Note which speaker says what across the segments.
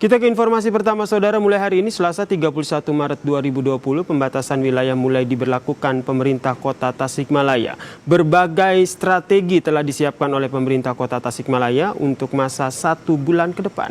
Speaker 1: Kita ke informasi pertama, Saudara. Mulai hari ini, Selasa 31 Maret 2020, pembatasan wilayah mulai diberlakukan pemerintah Kota Tasikmalaya. Berbagai strategi telah disiapkan oleh pemerintah Kota Tasikmalaya untuk masa 1 bulan ke depan.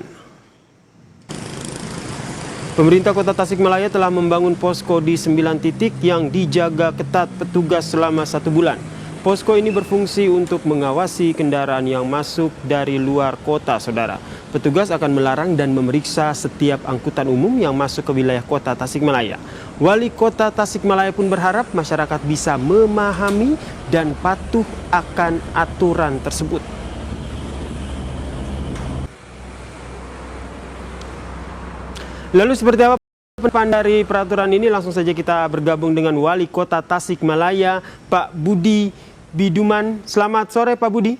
Speaker 1: Pemerintah Kota Tasikmalaya telah membangun posko di 9 titik yang dijaga ketat petugas selama 1 bulan. Posko ini berfungsi untuk mengawasi kendaraan yang masuk dari luar kota, Saudara. Petugas akan melarang dan memeriksa setiap angkutan umum yang masuk ke wilayah Kota Tasikmalaya. Wali Kota Tasikmalaya pun berharap masyarakat bisa memahami dan patuh akan aturan tersebut. Lalu seperti apa pendapat dari peraturan ini? Langsung saja kita bergabung dengan Wali Kota Tasikmalaya, Pak Budi Biduman. Selamat sore, Pak Budi.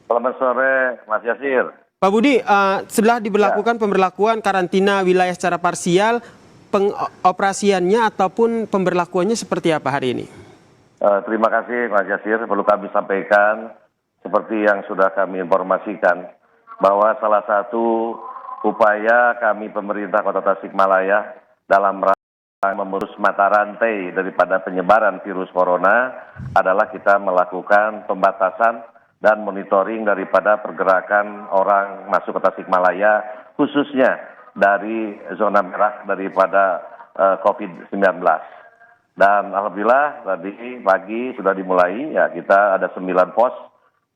Speaker 2: Selamat sore, Mas Yasir.
Speaker 1: Pak Budi, setelah diberlakukan pemberlakuan karantina wilayah secara parsial, pengoperasiannya ataupun pemberlakuannya seperti apa hari ini?
Speaker 2: Terima kasih, Mas Yasir. Perlu kami sampaikan, seperti yang sudah kami informasikan, bahwa salah satu upaya kami pemerintah Kota Tasikmalaya dalam memutus mata rantai daripada penyebaran virus corona adalah kita melakukan pembatasan dan monitoring daripada pergerakan orang masuk ke Tasikmalaya, khususnya dari zona merah daripada COVID-19. Dan alhamdulillah tadi pagi sudah dimulai, ya kita ada 9 pos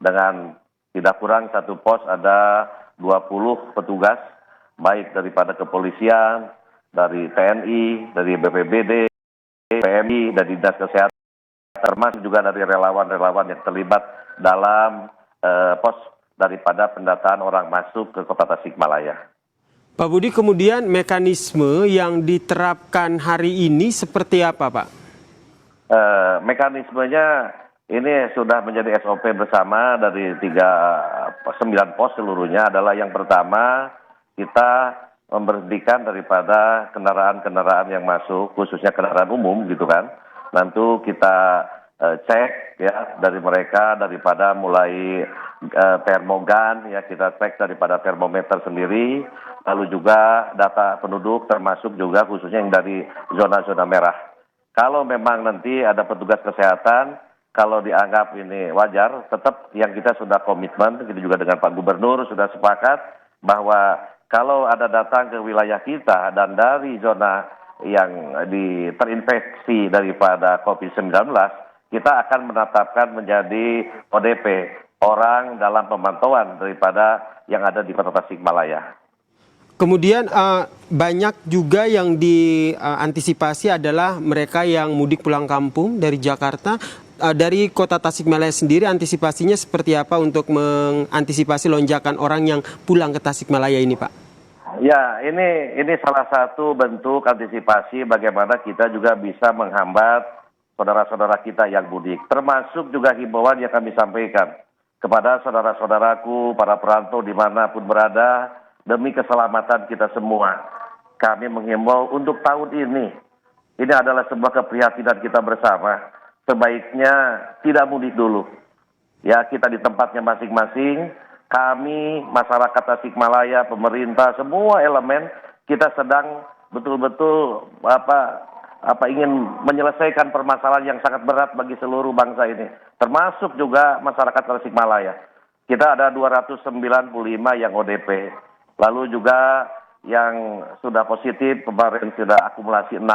Speaker 2: dengan tidak kurang 1 pos ada 20 petugas, baik daripada kepolisian, dari TNI, dari BPBD, PMI, dari Dinas Kesehatan, termasuk juga dari relawan-relawan yang terlibat dalam pos daripada pendataan orang masuk ke Kota Tasikmalaya.
Speaker 1: Pak Budi, kemudian mekanisme yang diterapkan hari ini seperti apa, Pak?
Speaker 2: Mekanismenya ini sudah menjadi SOP bersama dari 9 pos seluruhnya. Adalah yang pertama, kita memberhentikan daripada kendaraan-kendaraan yang masuk, khususnya kendaraan umum gitu kan. Nanti kita cek ya dari mereka, daripada mulai termogan ya, kita cek daripada termometer sendiri, lalu juga data penduduk termasuk juga khususnya yang dari zona-zona merah. Kalau memang nanti ada petugas kesehatan, kalau dianggap ini wajar, tetap yang kita sudah komitmen, kita juga dengan Pak Gubernur sudah sepakat bahwa kalau ada datang ke wilayah kita dan dari zona yang terinfeksi daripada COVID-19, kita akan menetapkan menjadi ODP, orang dalam pemantauan daripada yang ada di Kota Tasikmalaya.
Speaker 1: Kemudian banyak juga yang diantisipasi adalah mereka yang mudik pulang kampung dari Jakarta. Dari Kota Tasikmalaya sendiri, antisipasinya seperti apa untuk mengantisipasi lonjakan orang yang pulang ke Tasikmalaya ini, Pak?
Speaker 2: Ya, ini salah satu bentuk antisipasi bagaimana kita juga bisa menghambat saudara-saudara kita yang mudik. Termasuk juga himbauan yang kami sampaikan kepada saudara-saudaraku, para perantau dimanapun berada, demi keselamatan kita semua. Kami menghimbau untuk tahun ini adalah sebuah keprihatinan kita bersama. Sebaiknya tidak mudik dulu. Ya, kita di tempatnya masing-masing. Kami, masyarakat Tasikmalaya, pemerintah, semua elemen, kita sedang betul-betul ingin menyelesaikan permasalahan yang sangat berat bagi seluruh bangsa ini. Termasuk juga masyarakat Tasikmalaya. Kita ada 295 yang ODP. Lalu juga yang sudah positif, kemarin sudah akumulasi 6.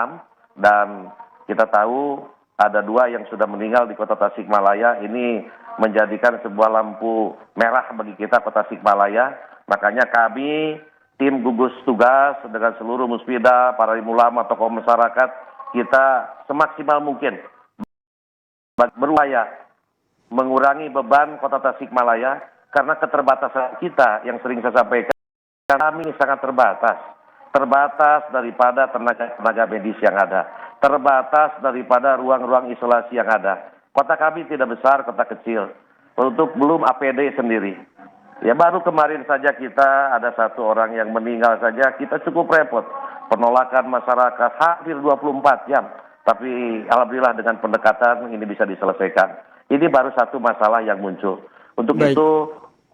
Speaker 2: Dan kita tahu ada 2 yang sudah meninggal di Kota Tasikmalaya. Ini menjadikan sebuah lampu merah bagi kita Kota Tasikmalaya. Makanya kami, tim gugus tugas dengan seluruh musbida, para ulama, tokoh masyarakat, kita semaksimal mungkin berupaya mengurangi beban Kota Tasikmalaya, karena keterbatasan kita yang sering saya sampaikan, kami sangat terbatas daripada tenaga medis yang ada, terbatas daripada ruang-ruang isolasi yang ada. Kota kami tidak besar, kota kecil. Untuk belum APD sendiri. Ya baru kemarin saja kita ada 1 orang yang meninggal saja, kita cukup repot. Penolakan masyarakat hampir 24 jam. Tapi alhamdulillah dengan pendekatan ini bisa diselesaikan. Ini baru satu masalah yang muncul. Untuk itu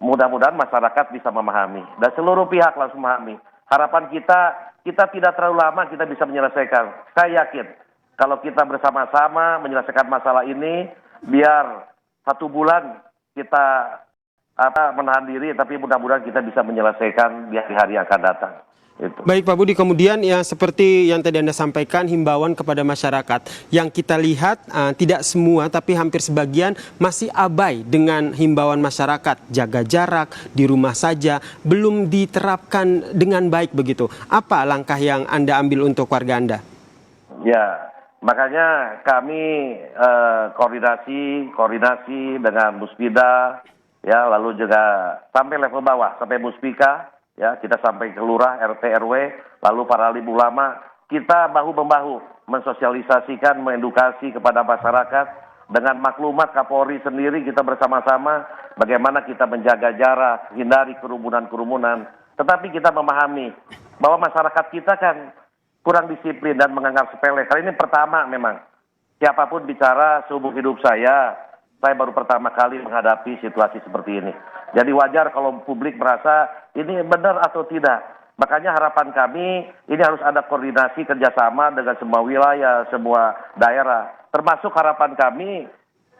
Speaker 2: mudah-mudahan masyarakat bisa memahami. Dan seluruh pihak langsung memahami. harapan kita tidak terlalu lama kita bisa menyelesaikan. Saya yakin kalau kita bersama-sama menyelesaikan masalah ini, biar 1 bulan kita menahan diri, tapi mudah-mudahan kita bisa menyelesaikan di hari-hari yang akan datang. Itu.
Speaker 1: Baik Pak Budi, kemudian ya seperti yang tadi Anda sampaikan, himbauan kepada masyarakat. Yang kita lihat tidak semua tapi hampir sebagian masih abai dengan himbauan masyarakat. Jaga jarak, di rumah saja, belum diterapkan dengan baik begitu. Apa langkah yang Anda ambil untuk warga Anda?
Speaker 2: Ya, makanya kami koordinasi dengan Muspida, ya, lalu juga sampai level bawah, sampai Muspika. Ya, kita sampai ke lurah, RT, RW, lalu para alim ulama, kita bahu-membahu mensosialisasikan, mengedukasi kepada masyarakat dengan maklumat Kapolri sendiri, kita bersama-sama bagaimana kita menjaga jarak, hindari kerumunan-kerumunan. Tetapi kita memahami bahwa masyarakat kita kan kurang disiplin dan menganggap sepele. Kali ini pertama memang, siapapun bicara seumur hidup saya baru pertama kali menghadapi situasi seperti ini. Jadi wajar kalau publik merasa ini benar atau tidak. Makanya harapan kami ini harus ada koordinasi kerjasama dengan semua wilayah, semua daerah. Termasuk harapan kami,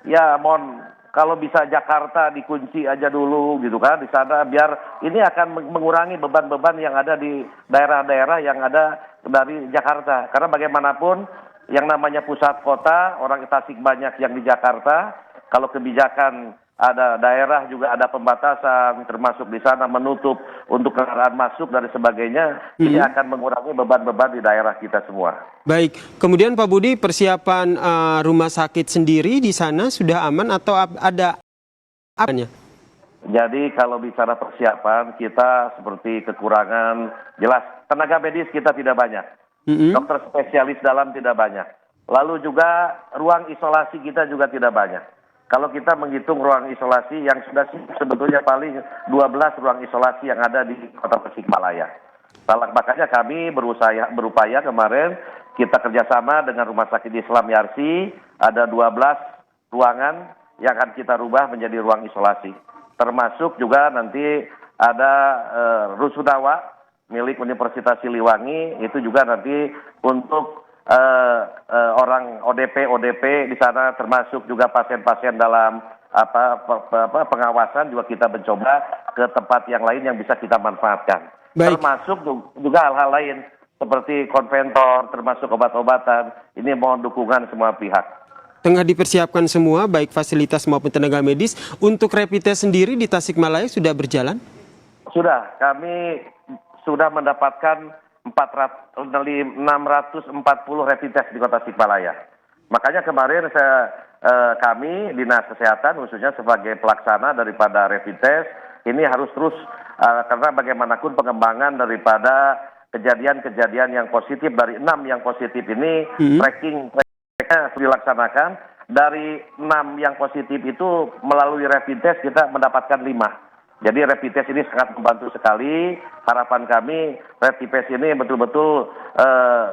Speaker 2: ya mohon kalau bisa Jakarta dikunci aja dulu gitu kan di sana, biar ini akan mengurangi beban-beban yang ada di daerah-daerah yang ada dari Jakarta. Karena bagaimanapun yang namanya pusat kota, orang Tasik banyak yang di Jakarta. Kalau kebijakan ada daerah juga ada pembatasan, termasuk di sana menutup untuk kendaraan masuk dan sebagainya, ini akan mengurangi beban-beban di daerah kita semua.
Speaker 1: Baik, kemudian Pak Budi, persiapan rumah sakit sendiri di sana sudah aman atau ada apanya?
Speaker 2: Jadi kalau bicara persiapan, kita seperti kekurangan, jelas tenaga medis kita tidak banyak, dokter spesialis dalam tidak banyak, lalu juga ruang isolasi kita juga tidak banyak. Kalau kita menghitung ruang isolasi yang sudah sebetulnya paling 12 ruang isolasi yang ada di Kota Tasikmalaya. Makanya kami berupaya kemarin kita kerjasama dengan Rumah Sakit Islam Yarsi, ada 12 ruangan yang akan kita rubah menjadi ruang isolasi. Termasuk juga nanti ada Rusunawa milik Universitas Siliwangi, itu juga nanti untuk orang ODP di sana, termasuk juga pasien-pasien dalam pengawasan juga kita mencoba ke tempat yang lain yang bisa kita manfaatkan. Baik. Termasuk juga hal-hal lain seperti konventor, termasuk obat-obatan. Ini mohon dukungan semua pihak.
Speaker 1: Tengah dipersiapkan semua, baik fasilitas maupun tenaga medis. Untuk rapid test sendiri di Tasikmalaya sudah berjalan? Sudah, kami sudah mendapatkan 640 rapid test di Kota Tasikmalaya. Makanya kemarin kami Dinas Kesehatan khususnya sebagai pelaksana daripada rapid test ini harus terus karena bagaimanapun pengembangan daripada kejadian-kejadian yang positif dari 6 yang positif ini trackingnya dilaksanakan. Dari 6 yang positif itu melalui rapid test kita mendapatkan 5. Jadi rapid test ini sangat membantu sekali. Harapan kami rapid test ini betul-betul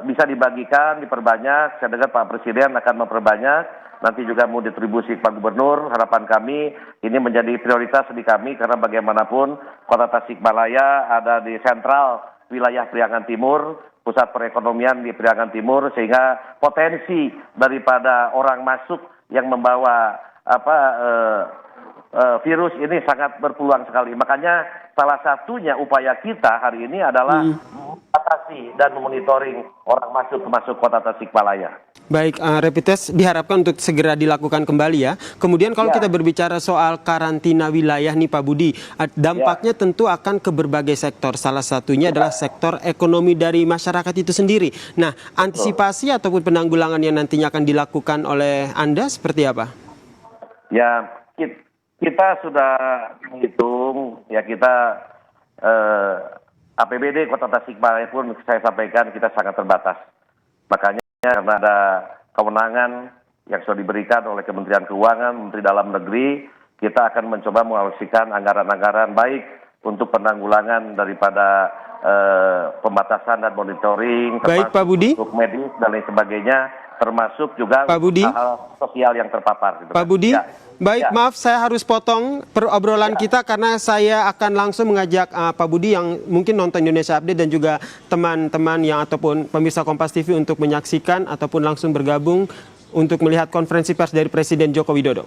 Speaker 1: bisa dibagikan, diperbanyak. Saya dengar Pak Presiden akan memperbanyak. Nanti juga mau distribusi Pak Gubernur. Harapan kami ini menjadi prioritas di kami karena bagaimanapun Kota Tasikmalaya ada di sentral wilayah Priangan Timur, pusat perekonomian di Priangan Timur, sehingga potensi daripada orang masuk yang membawa virus ini sangat berpeluang sekali. Makanya salah satunya upaya kita hari ini adalah mengatasi dan memonitoring orang masuk Kota Tasikmalaya. Baik, rapid test diharapkan untuk segera dilakukan kembali ya. Kemudian kalau kita berbicara soal karantina wilayah nih Pak Budi, dampaknya tentu akan ke berbagai sektor. Salah satunya adalah sektor ekonomi dari masyarakat itu sendiri. Nah, antisipasi ataupun penanggulangan yang nantinya akan dilakukan oleh Anda seperti apa? Ya, kita sudah menghitung, ya kita APBD Kota Tasikmalaya pun saya sampaikan kita sangat terbatas. Makanya karena ada kewenangan yang sudah diberikan oleh Kementerian Keuangan, Menteri Dalam Negeri, kita akan mencoba mengalokasikan anggaran-anggaran baik untuk penanggulangan daripada pembatasan dan monitoring, baik, Pak Budi,
Speaker 2: untuk medis dan lain sebagainya. termasuk juga
Speaker 1: Pak Budi.
Speaker 2: hal sosial yang terpapar. Gitu,
Speaker 1: Pak Budi,
Speaker 2: Ya.
Speaker 1: baik,
Speaker 2: Ya.
Speaker 1: maaf saya harus potong perobrolan kita karena saya akan langsung mengajak Pak Budi yang mungkin nonton Indonesia Update dan juga teman-teman yang ataupun pemirsa Kompas TV untuk menyaksikan ataupun langsung bergabung untuk melihat konferensi pers dari Presiden Joko Widodo.